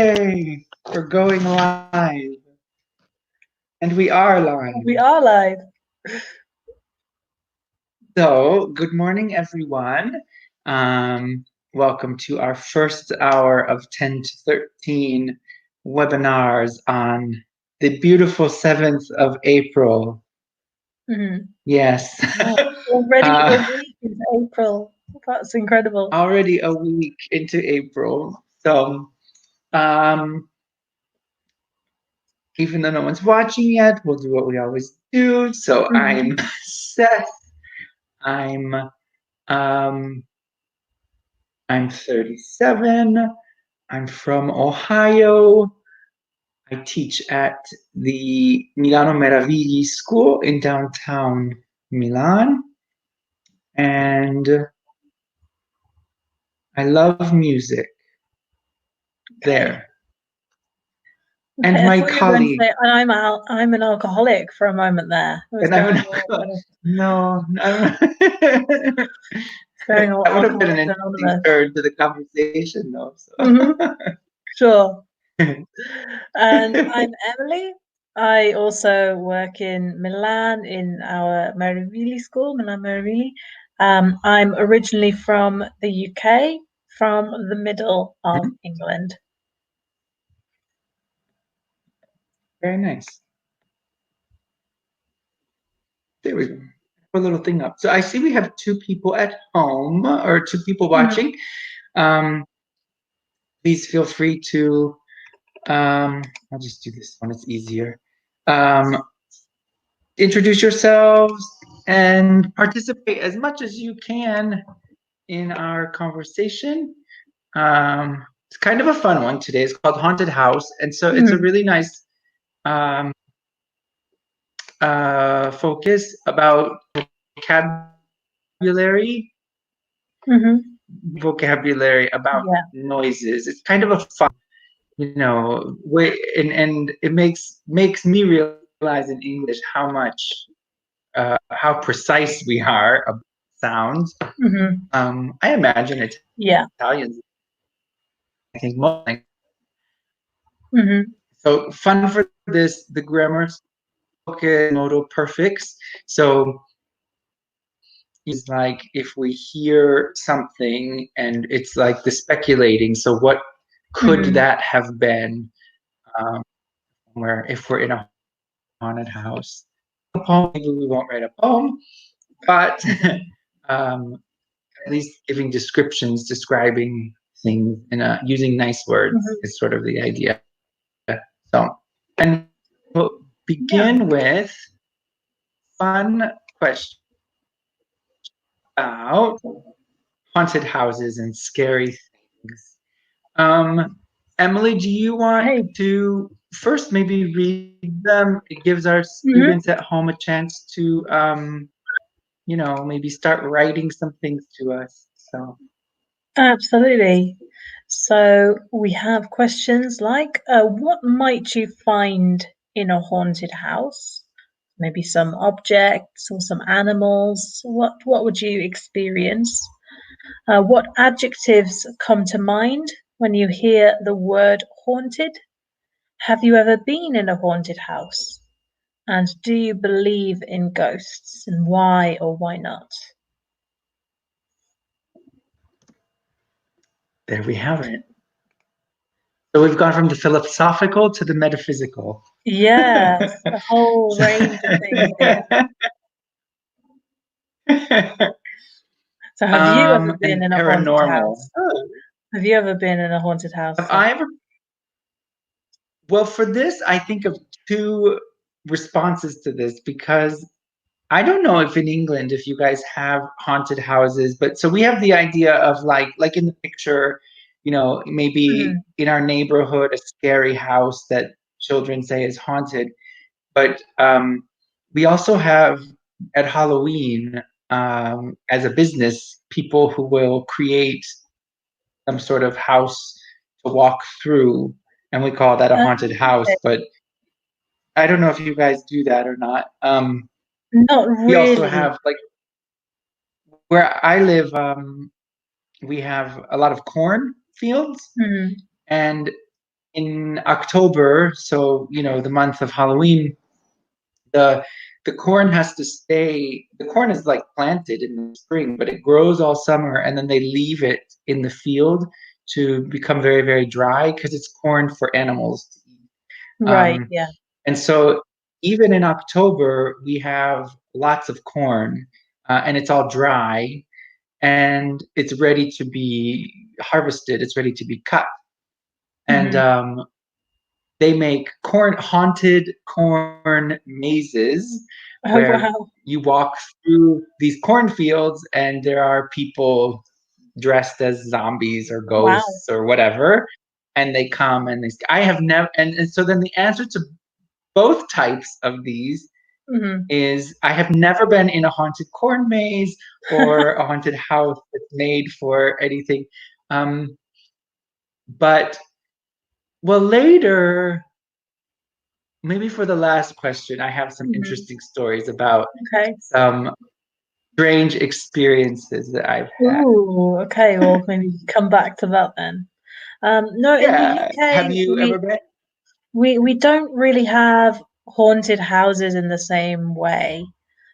Hey, we're going live, and we are live. We are live. So, good morning, everyone. Welcome to our first hour of 10 to 13 webinars on the beautiful 7th of April. Yes. Already a Uh, week into April. That's incredible. already a week into April. So, um, even though no one's watching yet, we'll do what we always do. So, I'm Seth. I'm um, I'm 37. I'm from Ohio. I teach at the Milano Meravigli School in downtown Milan. And I love music. There. And I my thought you were going to colleague. say, I'm an alcoholic for a moment there. It was And I'm going an alcoholic. No, I'm going all that would have been an Alcoholics interesting Anonymous. turn to the conversation, though. Sure. And I'm Emily. I also work in Milan in our Meravigli school, Milan Meravigli. I'm originally from the UK, from the middle of England. Very nice. There we go. Put a little thing up. So I see we have two people at home or two people watching. Please feel free to, I'll just do this one, it's easier. Introduce yourselves and participate as much as you can in our conversation. It's kind of a fun one today. It's called Haunted House. And so it's a really nice focus about vocabulary. Vocabulary about noises. It's kind of a fun, way, and it makes me realize in English how precise we are about sounds. I imagine Italians, I think most. So fun for this, the grammar focus modal perfects. So is like if we hear something and it's like the speculating. So what could that have been? Where if we're in a haunted house, a poem, maybe we won't write a poem, but at least giving descriptions, describing things, and using nice words is sort of the idea. So, and we'll begin with fun question about haunted houses and scary things. Emily, do you want to first maybe read them? It gives our students at home a chance to, maybe start writing some things to us. So. Absolutely. So we have questions like, what might you find in a haunted house? Maybe some objects or some animals. What would you experience? What adjectives come to mind when you hear the word haunted? Have you ever been in a haunted house? And do you believe in ghosts? And why or why not? There we have it. So we've gone from the philosophical to the metaphysical. Yes, a whole range of things here. So have you ever been in a haunted house? Have you ever been in a haunted house? Have I ever? Well, for this, I think of two responses to this because I don't know if in England, if you guys have haunted houses, but so we have the idea of like in the picture, maybe in our neighborhood, a scary house that children say is haunted. But we also have at Halloween, as a business, people who will create some sort of house to walk through, and we call that a haunted house. But I don't know if you guys do that or not. Not really. We also have, like, where I live, we have a lot of corn fields, and in October, so the month of Halloween, the the corn has to stay. The corn is like planted in the spring, but it grows all summer, and then they leave it in the field to become very, very dry because it's corn for animals to eat. Right, Um, yeah. and so even in October, we have lots of corn, and it's all dry, and it's ready to be harvested. It's ready to be cut, and Hmm. they make haunted corn mazes Oh, where wow. you walk through these cornfields and there are people dressed as zombies or Wow. ghosts or whatever, and they come and I have never, and so then the answer to both types of these Hmm. is I have never been in a haunted corn maze or a haunted house that's made for anything. Um, but well, later, maybe for the last question, I have some Hmm. interesting stories about Okay. some strange experiences that I've had. Ooh, okay. Well, maybe come back to that then. No, in the Yeah. Have UK, you ever been? we don't really have haunted houses in the same way.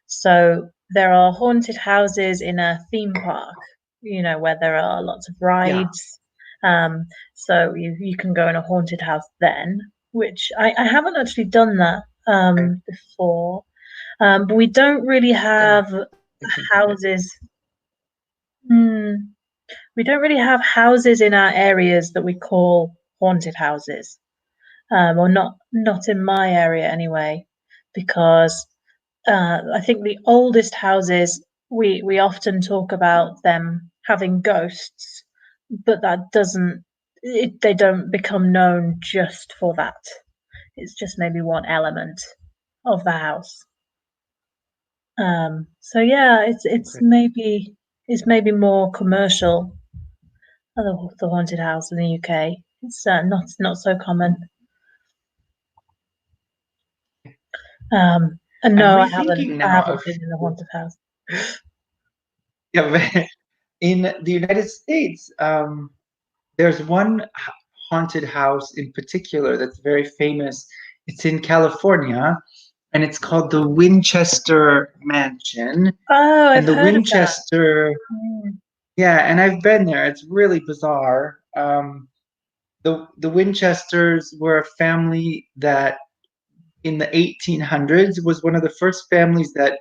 So there are haunted houses in a theme park, where there are lots of Yeah. rides. Um, so you can go in a haunted house then, which I haven't actually done that Okay. before. But we don't really Yeah. have Thinking about it. houses. Hmm, we don't really have houses in our areas that we call haunted houses, or not in my area anyway, because I think the oldest houses we often talk about them having ghosts, but they don't become known just for that. It's just maybe one element of the house. So yeah, Okay. it's maybe more commercial. The haunted house in the UK. It's not so common. And I'm no, rethinking I now haven't of been in a haunted house. yeah, in the United States. There's one haunted house in particular that's very famous. It's in California, and it's called the Winchester Mansion. Oh, And I've the heard of that. Winchester, Mm. yeah, and I've been there. It's really bizarre. The Winchesters were a family that in the 1800s was one of the first families that,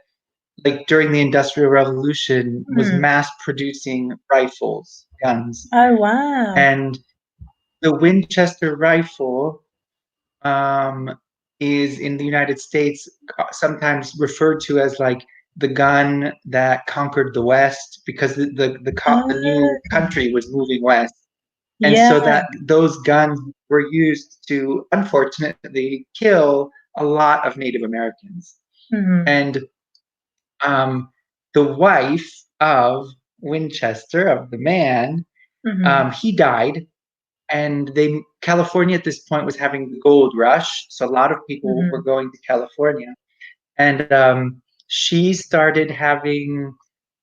like during the Industrial Revolution, was Mm. mass producing rifles, guns. Oh, wow. And the Winchester rifle um, is in the United States sometimes referred to as like the gun that conquered the West because the new Okay. country was moving west, and so Yeah. that those guns were used to unfortunately kill a lot of Native Americans. Hmm. And um, the wife of Winchester, of the man, Hmm. he died, and California at this point was having the gold rush, so a lot of people were Hmm. going to California, and she started having,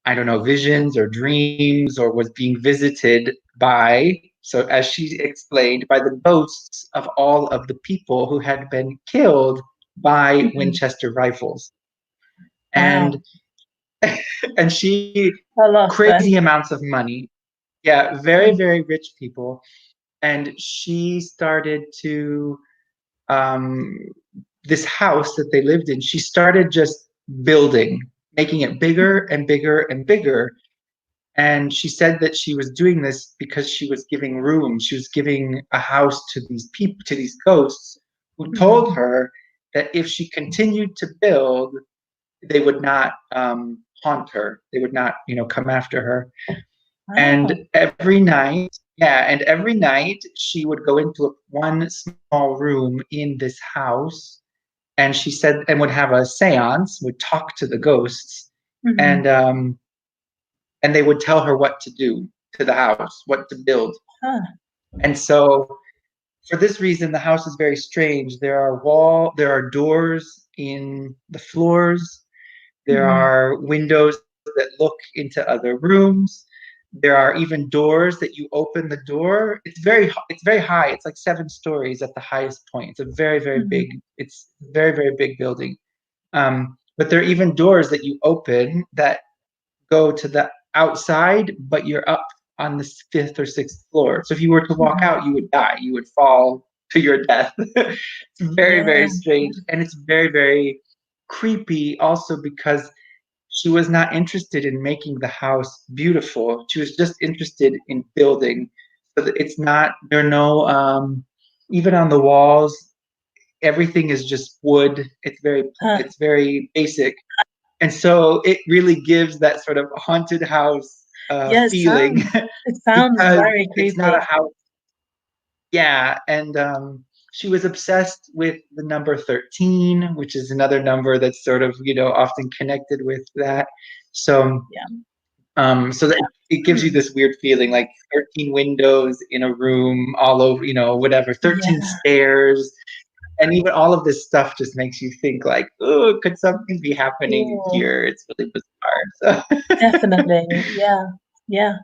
I don't know, visions or dreams, or was being visited by, so as she explained, by the ghosts of all of the people who had been killed by Hmm. Winchester rifles. Wow. And and she A lot crazy then. amounts of money. Yeah, very, Mm. very rich people. And she started to um, this house that they lived in, she started just building, making it bigger and bigger and bigger. And she said that she was doing this because she was giving room. She was giving a house to these people, to these ghosts, who told Hmm. her that if she continued to build, they would not haunt her. They would not, come after her. And Wow. every night, yeah, and every night she would go into one small room in this house, and she said, and would have a séance, would talk to the ghosts, Hmm. and they would tell her what to do to the house, what to build. Huh. And so for this reason, the house is very strange. There are doors in the floors. There Hmm. are windows that look into other rooms. There are even doors that you open the door. It's very high. It's like 7 stories at the highest point. It's a very, very big, Mm. it's very, very big building. But there are even doors that you open that go to the outside, but you're up on the fifth or sixth floor. So if you were to walk Mhm. out, you would die. You would fall to your death. It's very, very Yeah. strange. And it's very, very creepy also because she was not interested in making the house beautiful. She was just interested in building. So that it's not, there are no, even on the walls, everything is just wood. Huh. It's very basic. And so it really gives that sort of haunted house Yeah, feeling it sounds because very it's not a creepy. house. Yeah, and she was obsessed with the number 13, which is another number that's sort of, often connected with that. So, Yeah. so that it gives you Hmm. this weird feeling like 13 windows in a room all over, whatever, 13 Yeah. stairs. And even all of this stuff just makes you think like, oh, could something be happening Oh, here? It's really bizarre. So definitely. Yeah. Yeah.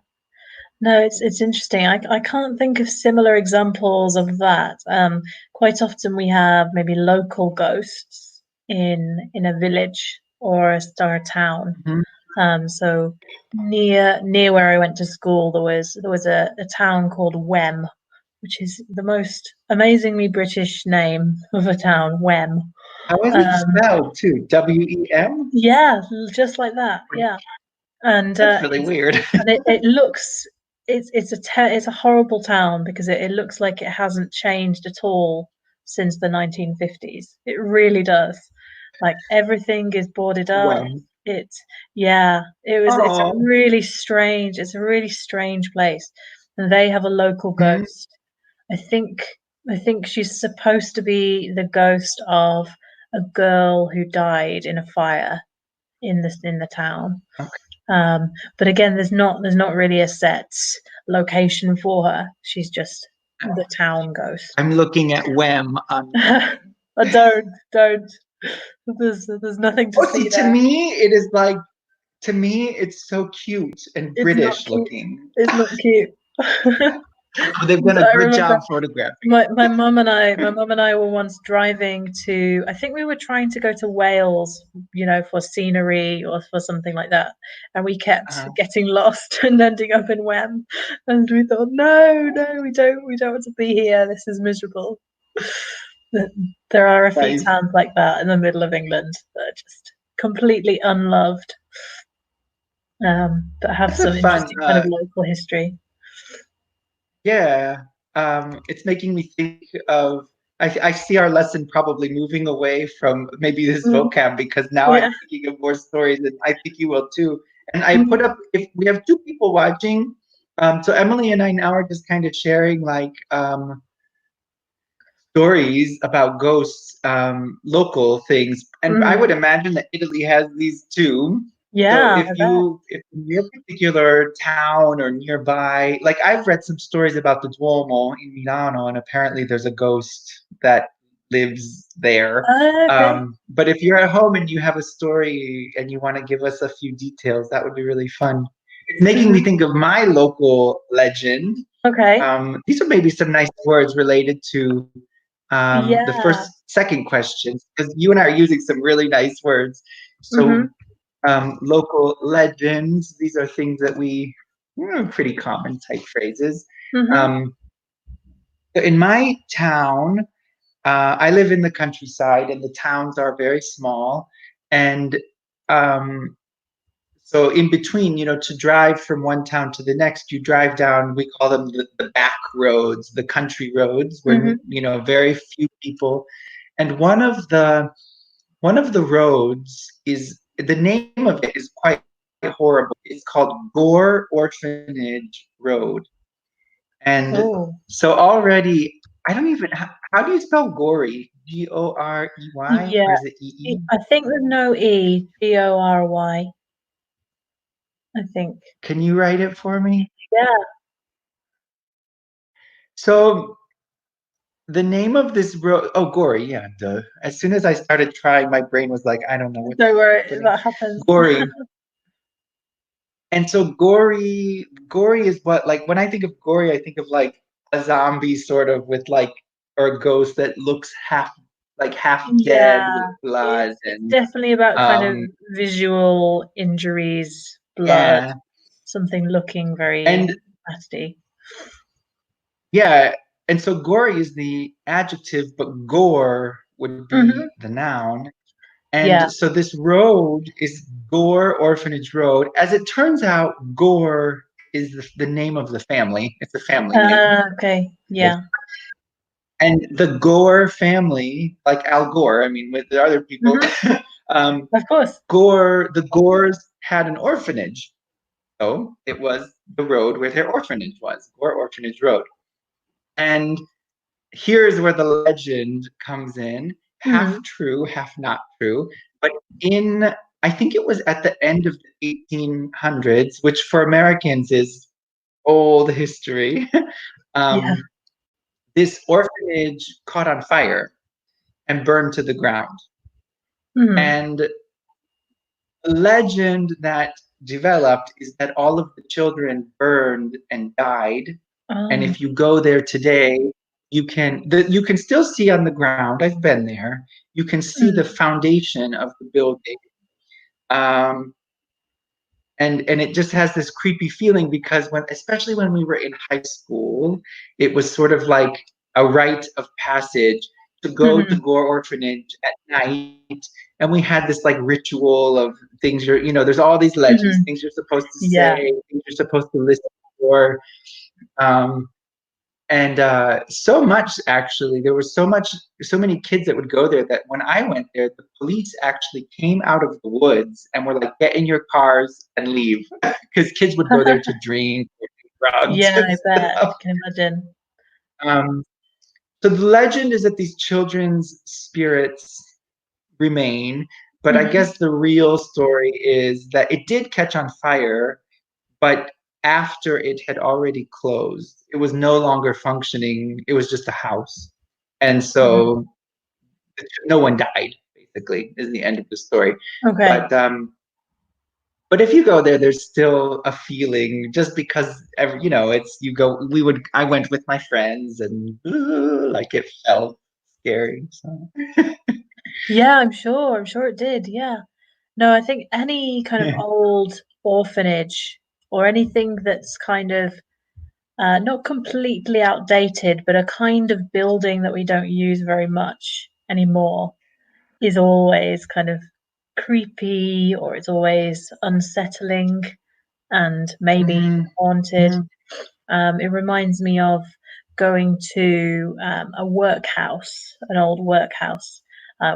No, it's interesting. I can't think of similar examples of that. Quite often we have maybe local ghosts in a village or a star town. mhm. So near where I went to school, there was a town called Wem, which is the most amazingly British name of a town, Wem. How is it Um, spelled too? WEM? yeah, just like that. Yeah, and That's really weird. it looks it's a horrible town because it looks like it hasn't changed at all since the 1950s. It really does. Like everything is boarded up. When? It's yeah, Oh. it's a really strange place. And they have a local Mhm. ghost. I think I think she's supposed to be the ghost of a girl who died in a fire in the town. Okay. But again, there's not really a set location for her. She's just the town ghost. I'm looking at Wem online. But don't. There's nothing to Oh, see, see there. to me, it's so cute and It's not British cute. looking. It's not cute. Oh, they've done a I good remember job photographing. my mum and I were once driving to, I think we were trying to go to Wales, for scenery or for something like that, and we kept Uh, getting lost and ending up in Wem, and we thought, no, no, we don't want to be here. This is miserable. There are a few nice. towns like that in the middle of England that are just completely unloved, that have That's a some fun. interesting kind of local history. Yeah. It's making me think of. I see our lesson probably moving away from maybe this Mm, vocab because now I'm yeah. thinking of more stories, and I think you will too. And I put Mhm. up if we have 2 people watching, so Emily and I now are just kind of sharing like stories about ghosts, local things, and I would Mm. imagine that Italy has these too. So Yeah, I bet. if in your particular town or nearby, like I've read some stories about the Duomo in Milano, and apparently there's a ghost that lives there. Okay. But if you're at home and you have a story and you want to give us a few details, that would be really fun. It's making me Hmm. think of my local legend. Okay. These are maybe some nice words related to Yeah. second question, because you and I are using some really nice words. So, Hmm. local legends, these are things that pretty common type phrases. Hmm. Um, in my town, I live in the countryside, and the towns are very small. And um, so in between, to drive from one town to the next, you drive down, we call them the back roads, the country roads, where, Hmm. very few people. And one of the roads is the name of it is quite horrible. It's called Gore Orphanage Road. And Oh, so already, I don't even, how do you spell gory? Gorey, or yeah. is it EE? I think there's no E. Gory. I think. Can you write it for me? Yeah. So the name of this road, oh, Gory, yeah, duh. As soon as I started trying, my brain was like, I don't know what's Don't worry. happening. That happens. Gory. And so gory is what, like when I think of gory, I think of like a zombie sort of with like, or a ghost that looks half dead with Yeah, blood it's and definitely about kind of um visual injuries, blood, yeah. something looking And very nasty. yeah, and so gory is the adjective, but gore would Hmm. be the noun. And Yeah. so this road is Gore Orphanage Road. As it turns out, Gore is the name of the family. It's a family name. Okay. This. Yeah. And the Gore family, like Al Gore, I mean, with the other people, Hmm. um, Of course. The Gores had an orphanage. So it was the road where their orphanage was, Gore Orphanage Road. And here's where the legend comes in, half Hmm. true, half not true. But in, I think it was at the end of the 1800s, which for Americans is old history, Yeah. um, this orphanage caught on fire and burned to the ground. Hmm. And the legend that developed is that all of the children burned and died. And Oh. if you go there today, you can still see on the ground. I've been there. You can see the Mm. foundation of the building, um, and it just has this creepy feeling because especially when we were in high school, it was sort of like a rite of passage to go to Hmm. Gore Orphanage at night, and we had this like ritual of things there's all these legends, Hmm. things you're supposed to say, Yeah. things you're supposed to listen for. Um, and so much actually there was so many kids that would go there that when I went there the police actually came out of the woods and were like, get in your cars and leave, because kids would go there to drink or do drugs Yeah, and I bet. I stuff. can imagine. um, so the legend is that these children's spirits remain, but I Hmm. guess the real story is that it did catch on fire, but after it had already closed, it was no longer functioning. It was just a house. And Hmm. so no one died, basically, is the end of the story. Okay. But if you go there, there's still a feeling just because it's you go. I went with my friends and like it felt scary. So Yeah, I'm sure. I'm sure it did. Yeah. No, I think any kind of yeah. old orphanage or anything that's kind of not completely outdated, but a kind of building that we don't use very much anymore is always kind of creepy or it's always unsettling and maybe even Hmm. haunted. Hmm. It reminds me of going to a workhouse, an old workhouse,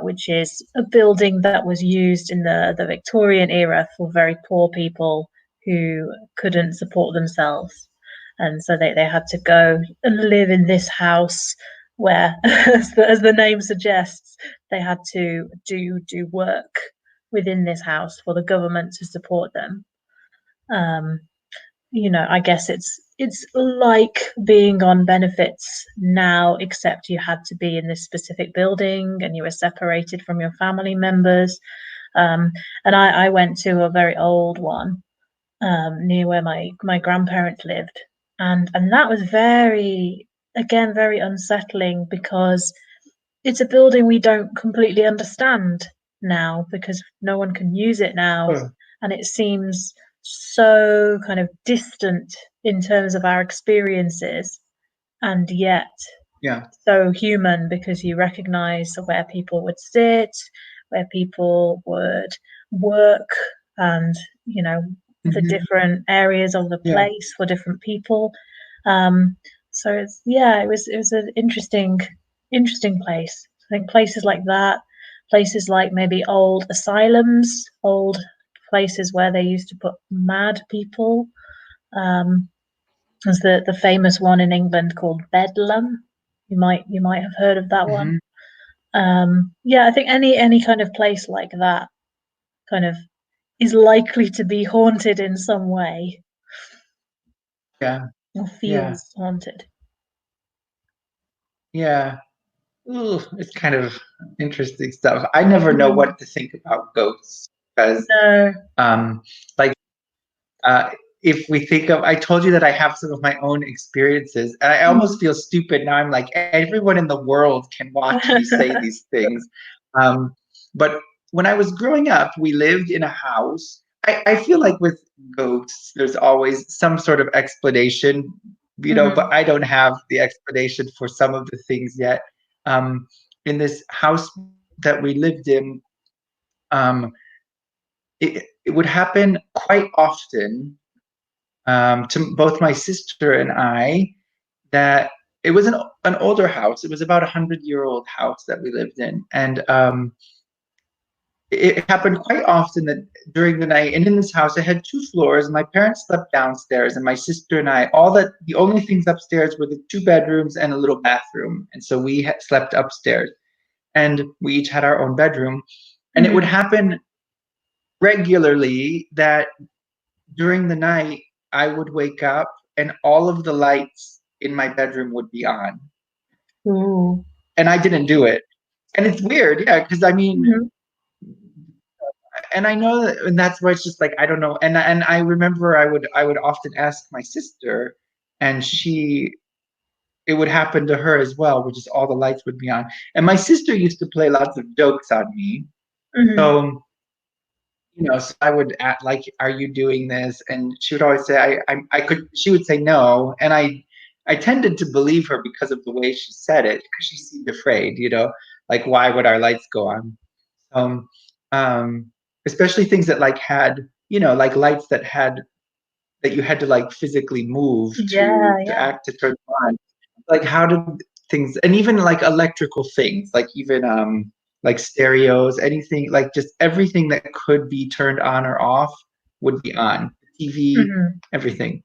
which is a building that was used in the Victorian era for very poor people who couldn't support themselves. And so they had to go and live in this house where, as the name suggests, they had to do work within this house for the government to support them. Um, I guess it's like being on benefits now, except you had to be in this specific building and you were separated from your family members. Um, and I went to a very old one near where my grandparents lived, and that was very unsettling because it's a building we don't completely understand now because no one can use it now, Oh, and it seems so kind of distant in terms of our experiences, and yet yeah. so human because you recognize where people would sit, where people would work, and you know the Hmm. different areas of the Yeah. place for different people. Um, so it's yeah, it was an interesting place. I think places like that, places like maybe old asylums, old places where they used to put mad people. Um, there's the famous one in England called Bedlam. You might have heard of that one. Hmm. Yeah, I think any kind of place like that kind of is likely to be haunted in some way Yeah. or Yeah. feels haunted. Yeah. Ooh, it's kind of interesting stuff. I never know Mm. what to think about ghosts because No. um like uh, if we think of, I told you that I have some of my own experiences, and I almost Mm. feel stupid now. I'm like, everyone in the world can watch me say these things. Um, but when I was growing up, we lived in a house. I feel like with ghosts, there's always some sort of explanation, but Mhm. I don't have the explanation for some of the things yet. Um, in this house that we lived in, um, it would happen quite often to both my sister and I that it was an older house. It was about 100-year-old house that we lived in, and it happened quite often that during the night. And in this house, it had two floors. My parents slept downstairs, and my sister and I, the only things upstairs were the two bedrooms and a little bathroom, and so we slept upstairs, and we each had our own bedroom. And it would Mhm. happen regularly that during the night, I would wake up and all of the lights in my bedroom would be on. Ooh. And I didn't do it. And it's weird, yeah, because I mean, Mhm. and I know that, and that's why it's just like I don't know. And I remember I would often ask my sister, and it would happen to her as well, which is all the lights would be on. And my sister used to play lots of jokes on me. Mhm. So so I would act like, "Are you doing this?" And she would always say, I could." She would say no, and I tended to believe her because of the way she said it, because she seemed afraid, like why would our lights go on? Um, um, Especially things that like had, like lights that you had to like physically move Yeah, to yeah. act to turn on. Like how did things, and even like electrical things, like even like stereos, anything, like just everything that could be turned on or off would be on. TV, Mhm. everything.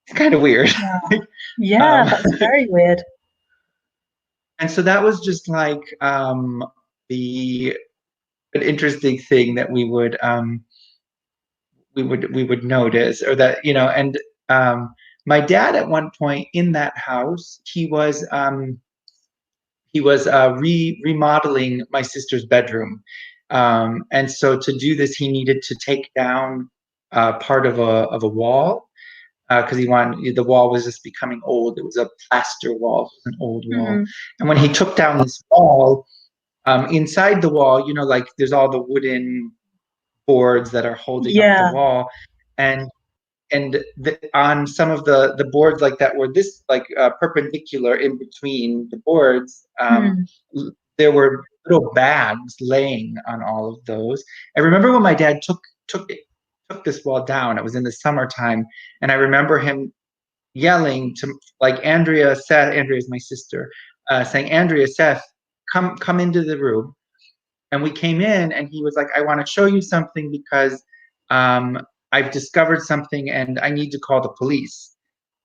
It's kind of weird. Wow. Yeah, um that's very weird. and so that was just like the an interesting thing that we would notice, or that, and um my dad at one point in that house, he was remodeling my sister's bedroom, and so to do this he needed to take down part of a wall, because he wanted, the wall was just becoming old. It was a plaster wall, it was an old wall. Mhm. And when he took down this wall, inside the wall, like there's all the wooden boards that are holding up the Yeah. wall, and on some of the boards like that were this like perpendicular in between the boards, Mhm. there were little bags laying on all of those. I remember when my dad took this wall down. It was in the summertime, and I remember him yelling to, like, Seth. Andrea is my sister, saying, "Andrea, Seth, come into the room." And we came in, and he was like, "I want to show you something because um, I've discovered something and I need to call the police."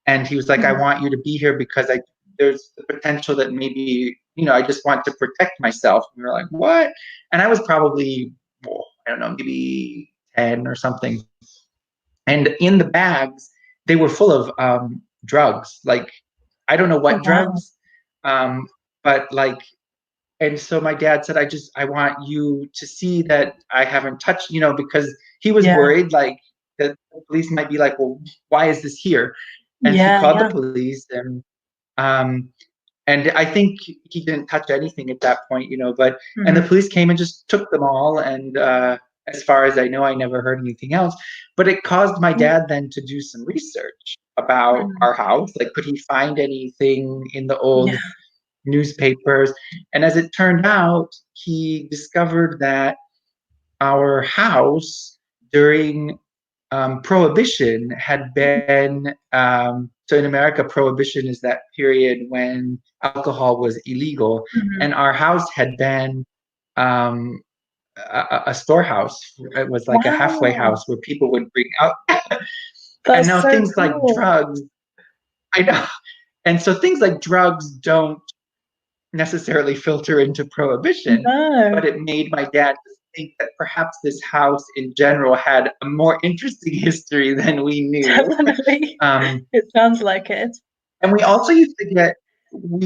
And he was like, "I Mhm. want you to be here because there's the potential that maybe, I just want to protect myself." And we were like, "What?" And I was probably, well, I don't know, maybe 10 or something. And in the bags, they were full of drugs. Like, I don't know Oh, what wow. drugs, um, but like, and so my dad said, I want you to see that I haven't touched, because he was Yeah. worried, like, that the police might be like, "Well, why is this here?" And he Yeah, called the yeah. police, um, and I think he didn't touch anything at that point, and the Mhm. police came and just took them all. And as far as I know, I never heard anything else. But it caused my Yeah. dad then to do some research about Mhm. our house. Like, could he find anything in the old Yeah. newspapers? And as it turned out, he discovered that our house during Prohibition had been, so in America, Prohibition is that period when alcohol was illegal, Mhm. and our house had been um, a storehouse. It was like a halfway Wow. house where people would bring out, and That's now so things like cool. drugs, I know, and so things like drugs don't necessarily filter into Prohibition, No, but it made my dad think that perhaps this house in general had a more interesting history than we knew. definitely. Um, It sounds like it. and we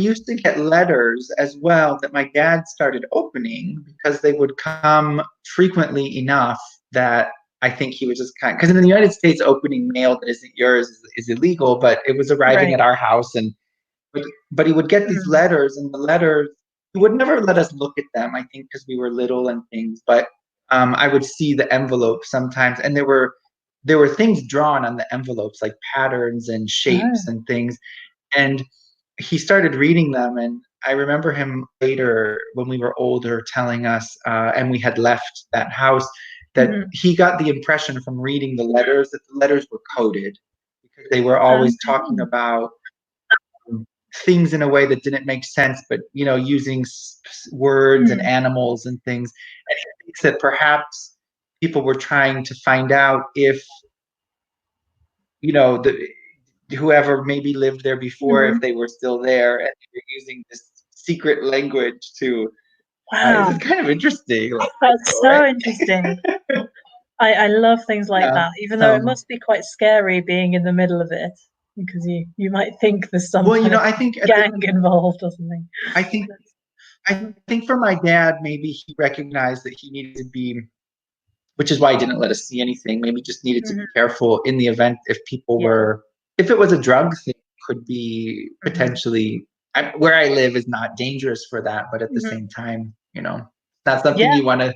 used to get letters as well that my dad started opening, because they would come frequently enough that I think he was just kind because in the United States, opening mail that isn't yours is illegal, but it was arriving Right. at our house, and but he would get these Mm. letters, and the letters he would never let us look at them. I think because we were little and things, but I would see the envelope sometimes, and there were things drawn on the envelopes like patterns and Oh. shapes and things, and he started reading them, and I remember him later when we were older telling us, and we had left that house, that Hmm. he got the impression from reading the letters that the letters were coded because they were always talking Okay. about things in a way that didn't make sense, but using words and Mm. animals and things. And he thinks that perhaps people were trying to find out if the whoever maybe lived there before, if Hmm. they were still there, and they were using this secret language to. This is Wow. kind of interesting, like, That's all so right. interesting. I love things like Yeah. that, even though it So, must be quite scary being in the middle of it, because you might think there's some well, kind of I think gang involved or something. I think I think for my dad, maybe he recognized that he needed to be, which is why he didn't let us see anything. Maybe just needed to be Hmm. careful in the event Yeah. if it was a drug thing, could be Hmm. potentially. Where I live is not dangerous for that, but at the Hmm. same time, it's not something Yeah. you want to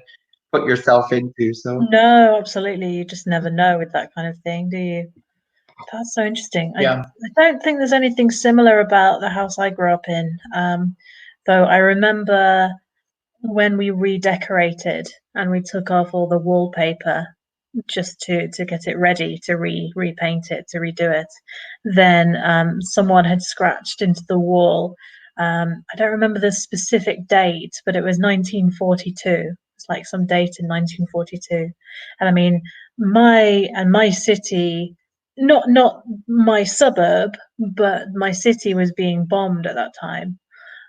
put yourself into. So, No, absolutely. You just never know with that kind of thing, do you? That's so interesting. yeah. I don't think there's anything similar about the house I grew up in. Though I remember when we redecorated and we took off all the wallpaper just to get it ready to repaint it, to redo it, then someone had scratched into the wall. I don't remember the specific date, but it was 1942. It's like some date in 1942. And I mean, my city, not my suburb, but my city was being bombed at that time.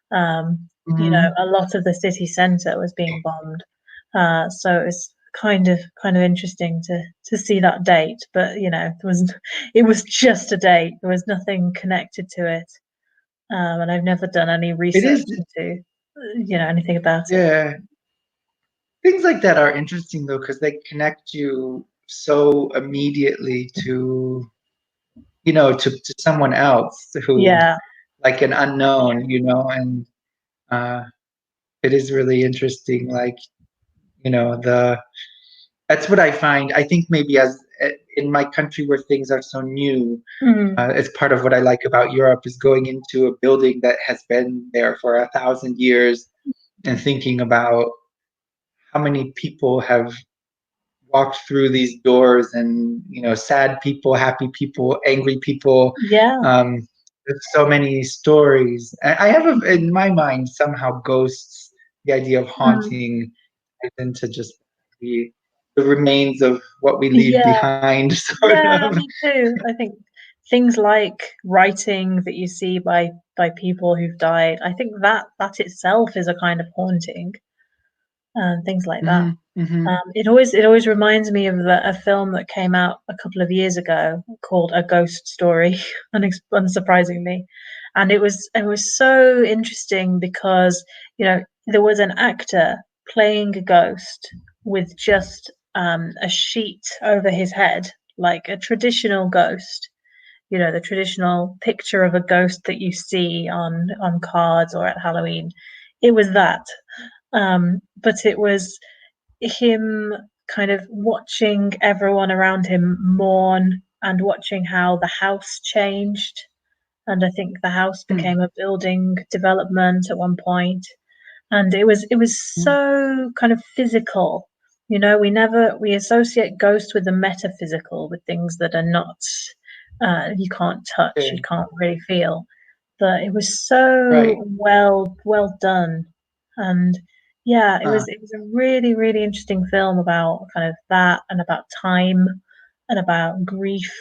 Hmm. A lot of the city centre was being bombed, so it was kind of interesting to see that date. But it was just a date. There was nothing connected to it, and I've never done any It research is, into anything about it. yeah. Things like that are interesting though, because they connect you so immediately to someone else who, Yeah. like an unknown, and uh, it is really interesting. Like, the that's what I find. I think maybe as in my country where things are so new, Mm. it's part of what I like about Europe is going into a building that has been there for 1,000 years and thinking about how many people have walked through these doors, and sad people, happy people, angry people. Yeah. There's so many stories. I have in my mind somehow ghosts, the idea of Mm. haunting is into just the remains of what we leave Yeah. behind, sort Yeah, of. me too. I think things like writing that you see by people who've died, I think that itself is a kind of haunting, and things like that. Hmm. Hmm. It always reminds me of a film that came out a couple of years ago called A Ghost Story, unsurprisingly, and it was so interesting because there was an actor playing a ghost with just a sheet over his head, like a traditional ghost. The traditional picture of a ghost that you see on cards or at Halloween. It was that, but it was him kind of watching everyone around him mourn and watching how the house changed. And I think the house became a building development at one point, and it was so kind of physical. We associate ghosts with the metaphysical, with things that are not, you can't touch, you Okay. can't really feel. But it was so Right. well done, and yeah, it Huh. was it was a really really interesting film about kind of that and about time and about grief.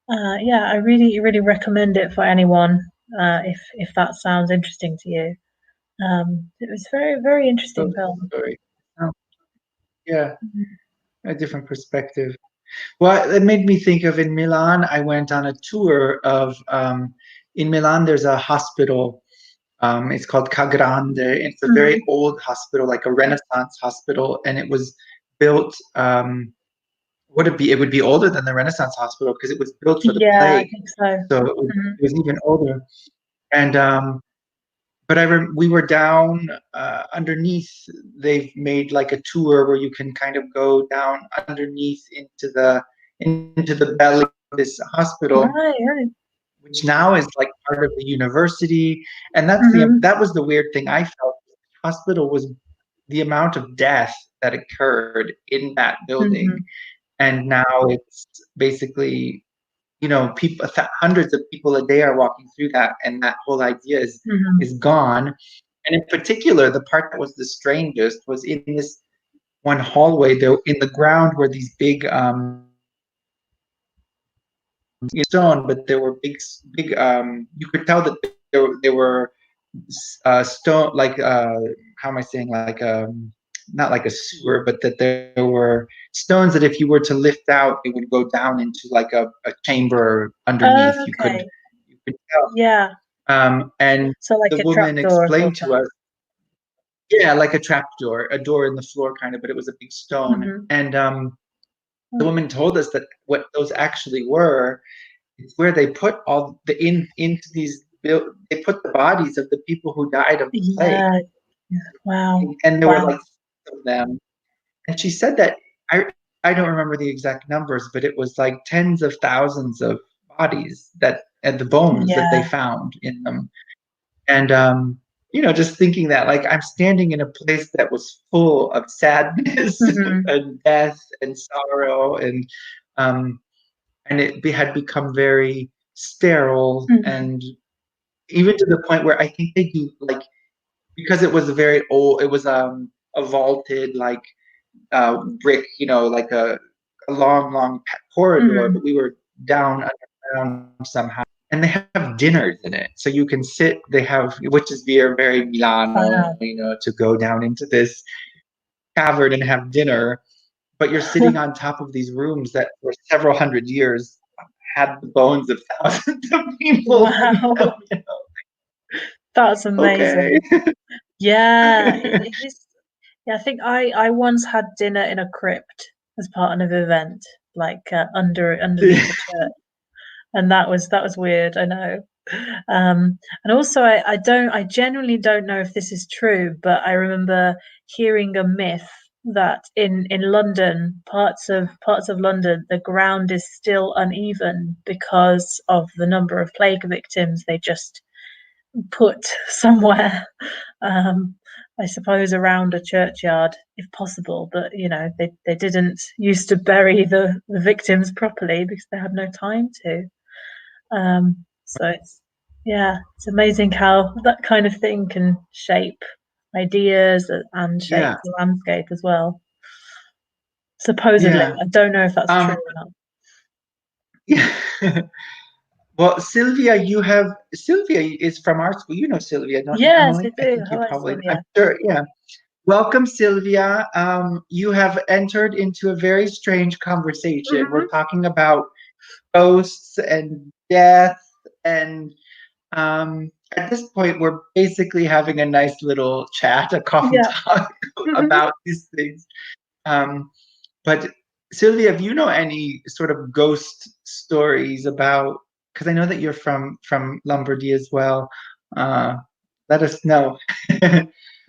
Yeah, I really really recommend it for anyone, if that sounds interesting to you. It was very, very interesting Ghost film. story. Oh, yeah, Mhm. a different perspective. Well, it made me think of in Milan. I went on a tour of in Milan. There's a hospital. It's called Ca Grande. It's a very Mm. old hospital, like a Renaissance hospital, and it was built. would it be? It would be older than the Renaissance Hospital because it was built for the Yeah, I plague, think so. so Hmm. it was even older. And but we were down underneath. They've made like a tour where you can kind of go down underneath into the belly of this hospital, Right, right. which now is like part of the university. And Hmm. that was the weird thing I felt. The hospital was the amount of death that occurred in that building, Hmm. and now it's basically, people, hundreds of people a day are walking through that, and that whole idea Hmm. is gone. And in particular, the part that was the strangest was in this one hallway. There, in the ground, were these big stone, but there were big. You could tell that they were stone, like how am I saying, like not like a sewer, but that there were stones that if you were to lift out, it would go down into like a chamber Oh, underneath. okay. You could tell. Yeah. And So like the a woman trapdoor explained sort of. to us, yeah, like a trap door, a door in the floor kind of, but it was a big stone. Hmm. And the woman told us that what those actually were, it's where they put all the into these they put the bodies of the people who died of the plague, Yeah. Wow. and there were Wow. like of them. And she said that I don't remember the exact numbers, but it was like tens of thousands of bodies that and the bones that they Yeah. found in them. And just thinking that like I'm standing in a place that was full of sadness Hmm. and death and sorrow, um and had become very sterile, Hmm. and even to the point where I think they do like, because it was a very old, it was a vaulted like brick, like a long corridor, Hmm. but we were down underground somehow. And they have dinners in it. So you can sit, they have, which is very Milano, Wow. to go down into this cavern and have dinner. But you're sitting on top of these rooms that for several hundred years had the bones of thousands of people in them. Wow. That's Okay. amazing. Yeah, it is. Yeah, I think I once had dinner in a crypt as part of an event, like underneath a church, and that was weird. I know. And also, I genuinely don't know if this is true, but I remember hearing a myth that in London, parts of London, the ground is still uneven because of the number of plague victims they just put somewhere. Um, I suppose around a churchyard, if possible, but they didn't used to bury the victims properly because they had no time to. So it's amazing how that kind of thing can shape ideas and shape Yeah. the landscape as well. Supposedly, Yeah. I don't know if that's true Um, or not. yeah. Well, Sylvia is from our school. You know Sylvia, don't you, Yes, I Emily? I do. think you Hello, probably, I'm Sylvia. sure, yeah. Welcome, Sylvia. You have entered into a very strange conversation. We're Hmm. talking about ghosts and death, and at this point, we're basically having a nice little chat, a coffee Yeah. talk Hmm. about these things. Um, but Sylvia, if you know any sort of ghost stories about, because I know that you're from Lombardy as well, uh, let us know.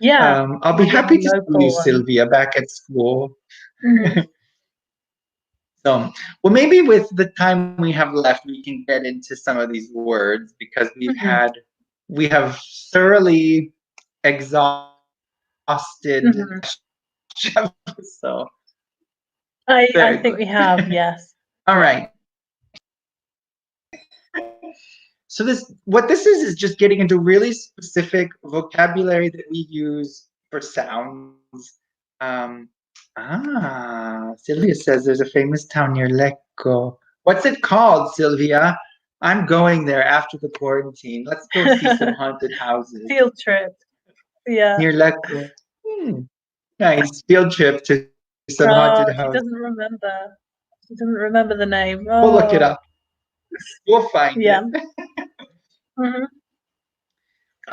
Yeah, I'll be maybe happy any to see you, local ones. Sylvia, back at school. Hmm. So, well, maybe with the time we have left, we can get into some of these words because Hmm. we have thoroughly exhausted. Hmm. So I very think good. we have, yes. All right. So what this is just getting into really specific vocabulary that we use for sounds. Um, Sylvia says there's a famous town near Lecco. What's it called, Sylvia? I'm going there after the quarantine. Let's go see some haunted houses Field trip. Yeah. near Lecco. Hmm, nice field trip to some haunted Oh, houses. she doesn't remember. She doesn't remember the name. We'll look it Oh, up. We'll find yeah. it. Hmm.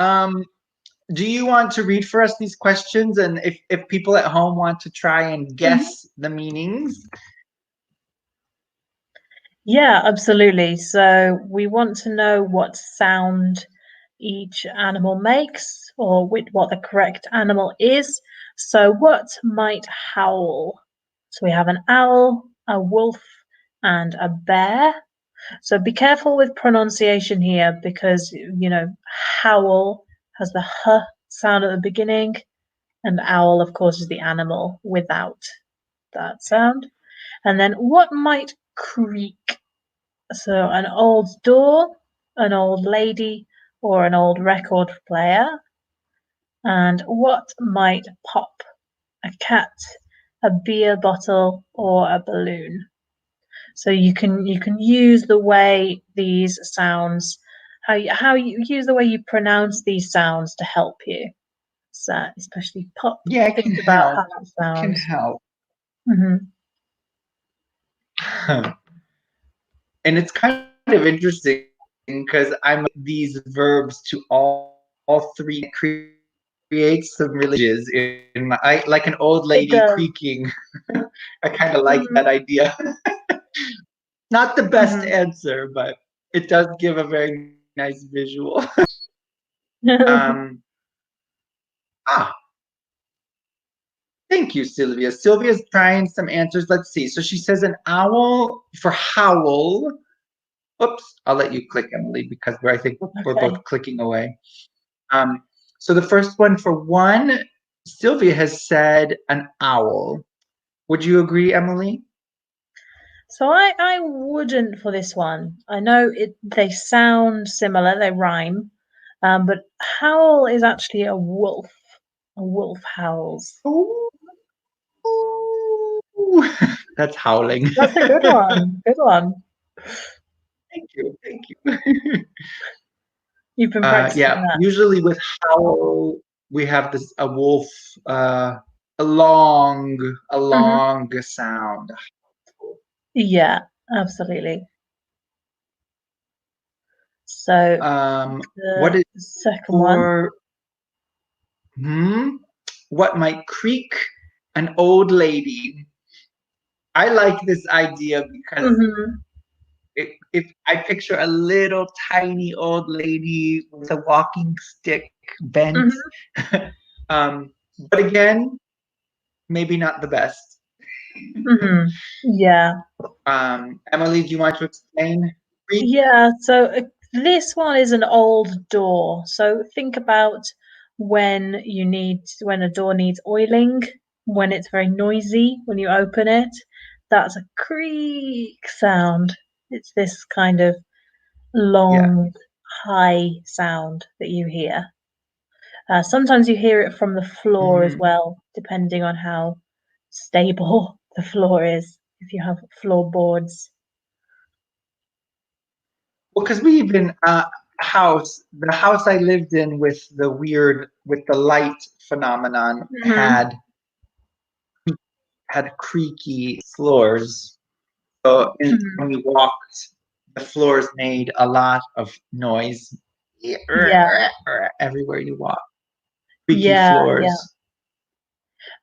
Um, do you want to read for us these questions? And if people at home want to try and Hmm. guess the meanings, Yeah, absolutely. So we want to know what sound each animal makes or what the correct animal is. So what might howl? So we have an owl, a wolf, and a bear. So be careful with pronunciation here because, howl has the h sound at the beginning, and owl, of course, is the animal without that sound. And then what might creak? So an old door, an old lady, or an old record player. And what might pop? A cat, a beer bottle, or a balloon. So you can use the way these sounds, how you use the way you pronounce these sounds to help you. So especially pop. Yeah, it can Think about help. how that It can sounds. help. Hmm. And it's kind of interesting because I'm these verbs to all three creates some religions in like an old It lady does. creaking. I kind of like Hmm. that idea. Not the best Hmm. answer, but it does give a very nice visual. um, ah, Thank you, Sylvia. Sylvia's trying some answers. Let's see. So she says an owl for howl. Oops, I'll let you click, Emily, because I think we're Okay. both clicking away. Um, so the first one for one, Sylvia has said an owl. Would you agree, Emily? So I wouldn't for this one. I know they sound similar, they rhyme, but howl is actually a wolf. A wolf howls. Oh, that's howling. That's a good one. Good one. Thank you. Thank you. You've been practicing Yeah, that. usually with howl, we have this a wolf, a long, a Hmm. long sound. Yeah, absolutely. So What the is second one. for hmm? What might creak an old lady? I like this idea because Hmm. if I picture a little tiny old lady with a walking stick bent, Hmm. um, but again, maybe not the best. Hmm. Yeah. Emily, do you want to explain? Creak? Yeah, so this one is an old door. So think about when a door needs oiling, when it's very noisy when you open it. That's a creak sound. It's this kind of Yeah. long, high sound that you hear. Sometimes you hear it from the floor as Mm. well, depending on how stable the floor is. If you have floorboards. Well, because we even the house I lived in with the light phenomenon Hmm. had creaky floors. So Hmm. when we walked, the floors made a lot of noise Yeah, everywhere you walk. Creaky yeah. floors.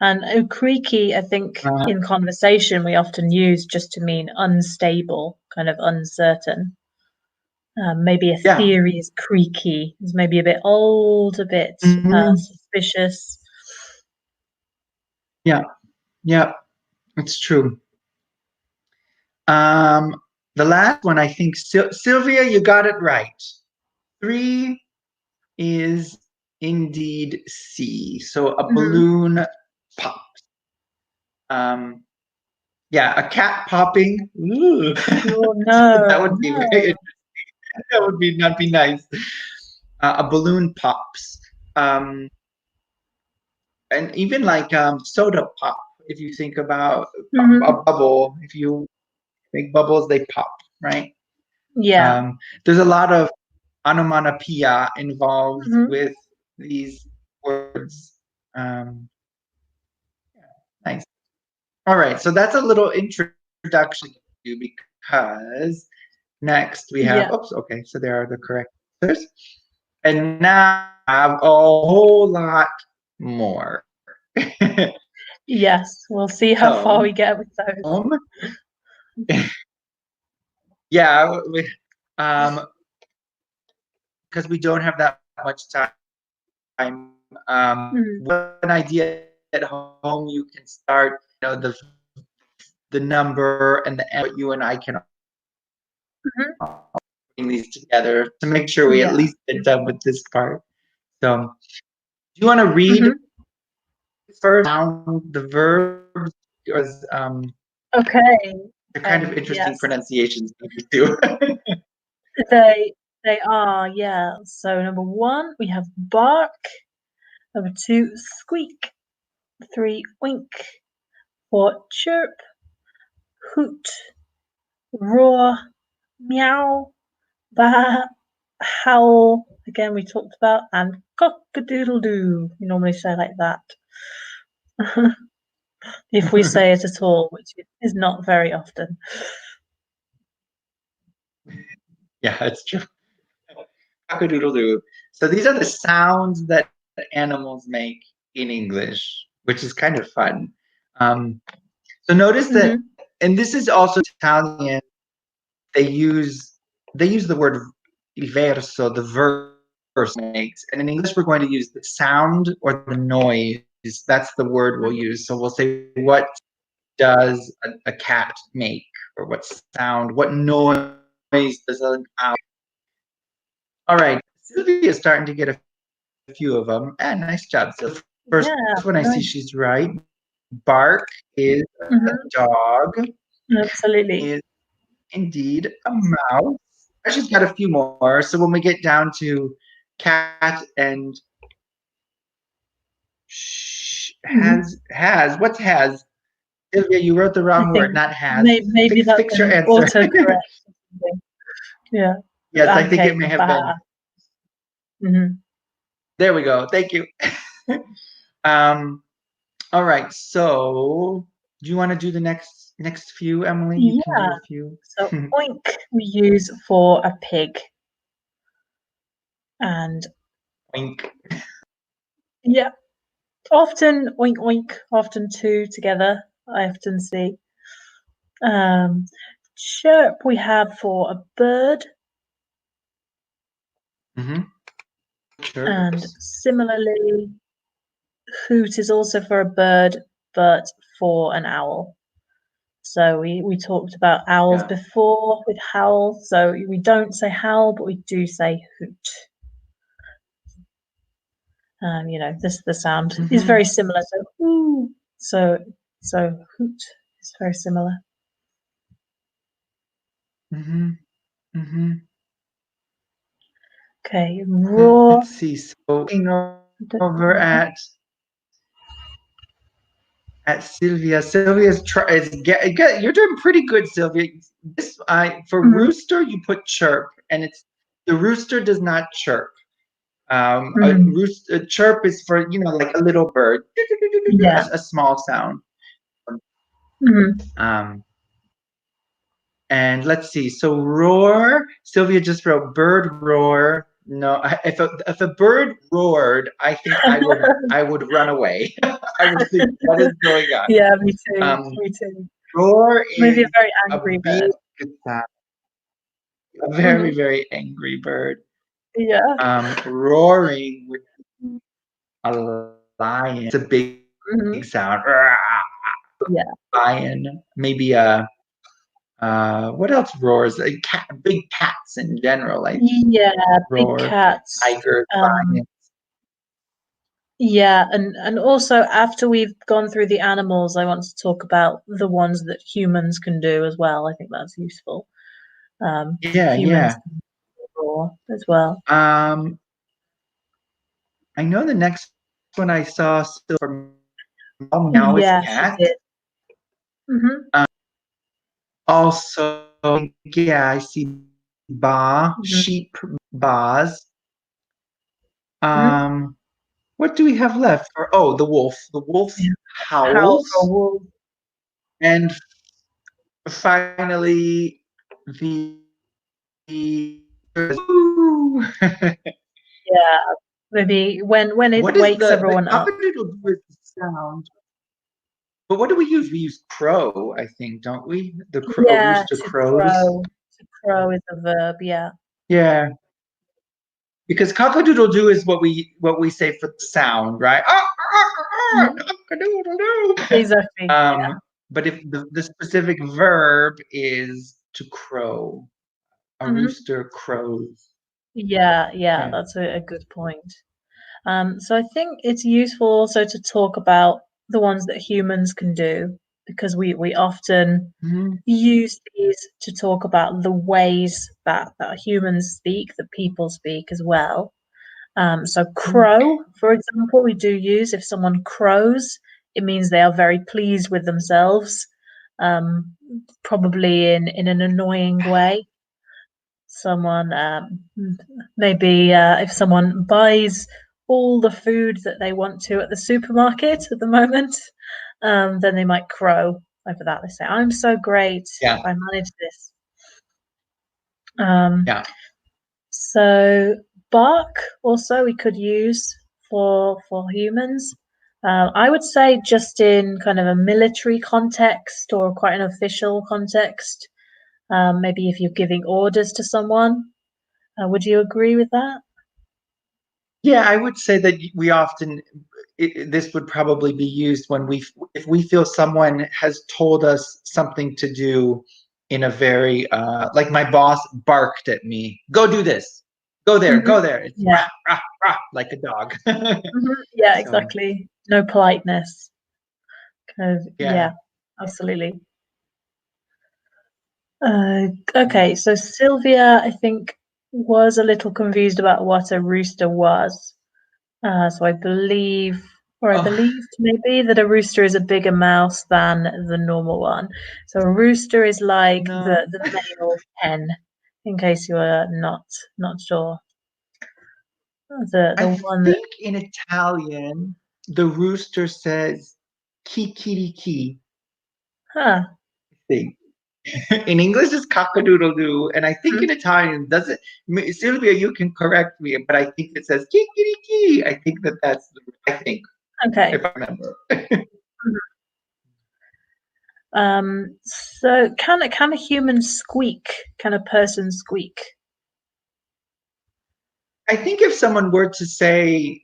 And creaky, I think Uh, in conversation we often use just to mean unstable, kind of uncertain. Maybe a yeah. theory is creaky, is maybe a bit old, a bit Mhm. suspicious. Yeah. Yeah. It's true. Um, the last one, I think, Sylvia, you got it right. Three is indeed C. So a Hmm. balloon pop. Um, yeah, a cat popping. Ooh. Oh That no, would be very, no. that would be not be nice. A balloon pops. Um, and even like soda pop. If you think about a Hmm. bubble, if you make bubbles, they pop, right? Yeah. There's a lot of onomatopoeia involved Hmm. with these words. Um, nice. All right, so that's a little introduction to because next we have, Yeah. oops, okay, so there are the correct answers. And now I have a whole lot more. Yes, we'll see how far So, we get with those. yeah, um, because we don't have that much time. Mm, One idea at home you can start, the number and the end, what you and I can mhm, bring these together to make sure we at yeah. least get done with this part. So, do you want to read Mhm. first down the verbs, because Okay. they're kind of interesting Yes. pronunciations too. They they are, yeah. So number one, we have bark. Number two, squeak. Three, wink. Four, chirp. Hoot. Roar. Meow. Bah. Howl. Again, we talked about. And cock-a-doodle-doo. We normally say like that. If we say it at all, which is not very often. Yeah, it's true. Cock-a-doodle-doo. So these are the sounds that animals make in English, which is kind of fun. Um, so notice that, Hmm. and this is also Italian. They use they use the word il verso, the verse makes, and in English we're going to use the sound or the noise. That's the word we'll use. So we'll say, "What does a cat make?" Or what sound? What noise does an owl? All right, Sylvia's starting to get a few of them. And nice job, Sylvia. First one I see Yeah, she's right. nice. Bark is a Hmm. dog. Is Absolutely. indeed a mouse. She's got a few more. So when we get down to cat and Hmm. what's has? Sylvia, you wrote the I wrong word, think not has. maybe that's Fix your an answer. autocorrect or something. Yeah. Yes, I think it Okay. may have been. Bah. Hmm. There we go. Thank you. um, all right. So do you want to do the next few, Emily? You can do Yeah. a few. So oink we use for a pig. And Wink. yeah, often oink oink, often two together, I often see. Um, chirp we have for a bird, Mm-hmm. and Chirps. similarly, hoot is also for a bird, but for an owl. So we talked about owls Yeah. before with howl. So we don't say howl, but we do say hoot. This the sound is Mm-hmm. very similar. So ooh, so hoot is very similar. Mm-hmm. Mm-hmm. Okay, roar. Let's see. So looking over at Sylvia. Sylvia's try is get you're doing pretty good, Sylvia. This I for Mhm, rooster you put chirp, and it's the rooster does not chirp. A mhm. rooster a chirp is for like a little bird, Yeah. a small sound. Mhm. Um, and let's see. So roar. Sylvia just wrote bird roar. No, if a bird roared, I think I would run away. I would think, what is going on? Yeah, me too. Um, Me too. roar Maybe a is very a angry big bird. sound, a very, Mhm. very angry bird. Yeah. Roaring with a lion. It's a big Mhm. sound. Yeah. Lion, maybe a what else roars? Big cats in general, I think Yeah, big roar. cats. Tigers, Um, lions. yeah, and also after we've gone through the animals, I want to talk about the ones that humans can do as well. I think that's useful. Yeah, Humans yeah. can roar as well. Um, I know the next one I saw still for meow meow is Yes, you cat. did. Hmm. Also, yeah, I see ba, Hmm. sheep, bas. Hmm. Um, what do we have left? Oh, the wolf. The wolf Yeah. Howl for a howls. wolf. And finally, the Woo! Yeah, maybe when it What is wakes the everyone up. cock-a-doodle-doo is the sound? But what do we use? We use crow, I think, don't we? The a Yeah, rooster to crows. crow. Crow is a verb, yeah. Yeah, because cock-a-doodle-doo is what we say for the sound, right? Mhm. Cock-a-doodle-doo. Exactly. Um, but if the specific verb is to crow, a Mhm. rooster crows. Yeah, yeah, Yeah. that's a good point. So I think it's useful also to talk about the ones that humans can do because we often Mhm. use these to talk about the ways that humans speak, that people speak as well. So crow, for example, we do use if someone crows, it means they are very pleased with themselves, um, probably in an annoying way. Someone maybe if someone buys all the food that they want to at the supermarket at the moment, then they might crow over that. They say, "I'm so great, Yeah. I managed this." Um, Yeah. so bark also we could use for humans. I would say just in kind of a military context or quite an official context. Maybe if you're giving orders to someone, would you agree with that? Yeah, I would say that we often this would probably be used when if we feel someone has told us something to do in a very like my boss barked at me, go do this, go there, Mhm. go there. It's Yeah. rah, rah, rah, like a dog. Yeah, So exactly. No politeness. Kind of, yeah. yeah, absolutely. Okay, so Sylvia, I think, was a little confused about what a rooster was. So I believe, or I Oh believed maybe that a rooster is a bigger mouse than the normal one. So a rooster is like no, the male hen, in case you are not sure. I The one that, think in Italian the rooster says kikiriki. huh. I think. In English, it's cock-a-doodle-doo, and I think in Italian doesn't. Sylvia, you can correct me, but I think it says kikiriki. I think that's. I think Okay. if I remember. So can a human squeak? Can a person squeak? I think if someone were to say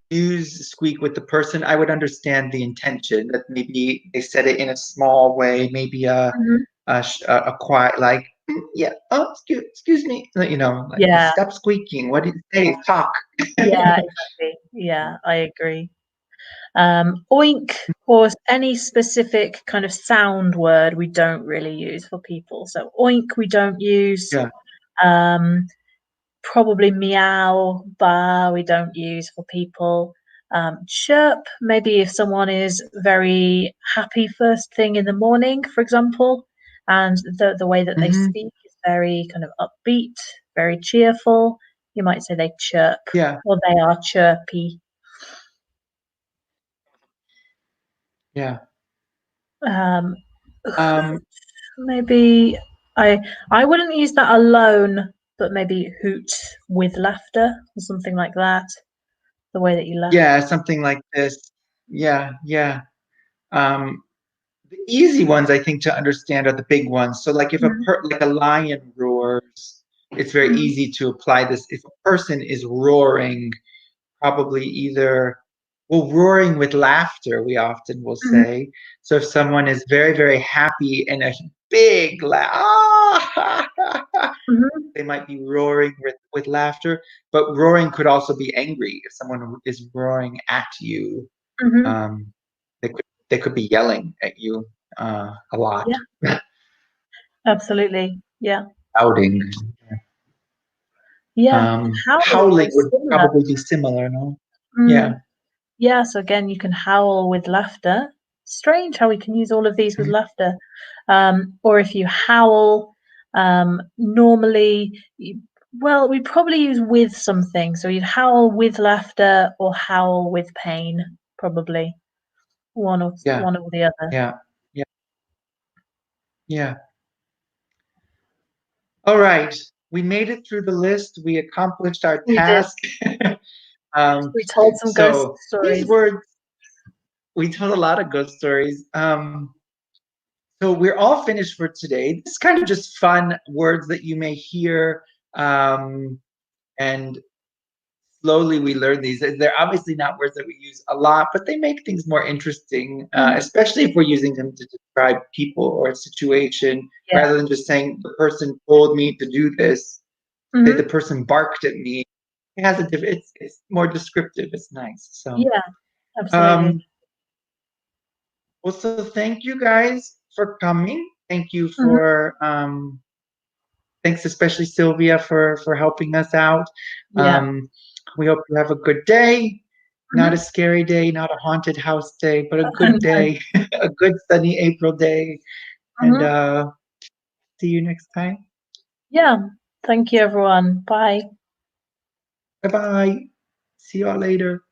use squeak with the person, I would understand the intention that maybe they said it in a small way, maybe Mhm. a quiet like yeah, oh excuse me, like Yeah, stop squeaking. What did you say? Talk. yeah, exactly. Yeah, I agree. Oink or any specific kind of sound word we don't really use for people. So oink we don't use. Yeah. Um, Probably meow, ba we don't use for people. Chirp, maybe if someone is very happy first thing in the morning, for example, and the way that they Hmm. speak is very kind of upbeat, very cheerful. You might say they chirp Yeah. or they are chirpy. Yeah. Um, Um, maybe I I wouldn't use that alone, but maybe hoot with laughter or something like that. The way that you laugh. yeah, something like this. Yeah, yeah. Um, the easy ones I think to understand are the big ones. So like if Mhm, like a lion roars, it's very mhm, easy to apply this. If a person is roaring, probably either well, roaring with laughter, we often will mhm, say. So if someone is very, very happy and a big laugh, mhm, they might be roaring with laughter, but roaring could also be angry. If someone is roaring at you, mhm. um, they could be yelling at you a lot, Yeah, absolutely. Yeah. shouting. Yeah. Howling Howling is would similar. probably be similar, no? Yeah. Mm, yeah, so again, you can howl with laughter. Strange how we can use all of these with Mhm. laughter. Or if you howl, normally, well, we probably use with something. So you'd howl with laughter or howl with pain, probably Yeah. one or the other. Yeah. Yeah. Yeah. All right. We made it through the list. We accomplished our We did. task. um, We told some ghost so these stories. words, we told a lot of ghost stories. So we're all finished for today. This is kind of just fun words that you may hear. And slowly we learn these. They're obviously not words that we use a lot, but they make things more interesting, Mhm. especially if we're using them to describe people or a situation, Yeah. rather than just saying the person told me to do this. Say the Hmm. person barked at me. It has a different. It's more descriptive. It's nice. So, Yeah, absolutely. um, well, so thank you guys for coming. Thank you Hmm. for thanks especially Sylvia for helping us out. Yeah. We hope you have a good day. Not a Hmm. scary day, not a haunted house day, but a good No. day, a good sunny April day. And Hmm. see you next time. Yeah. Thank you, everyone. Bye. Bye bye. See y'all later.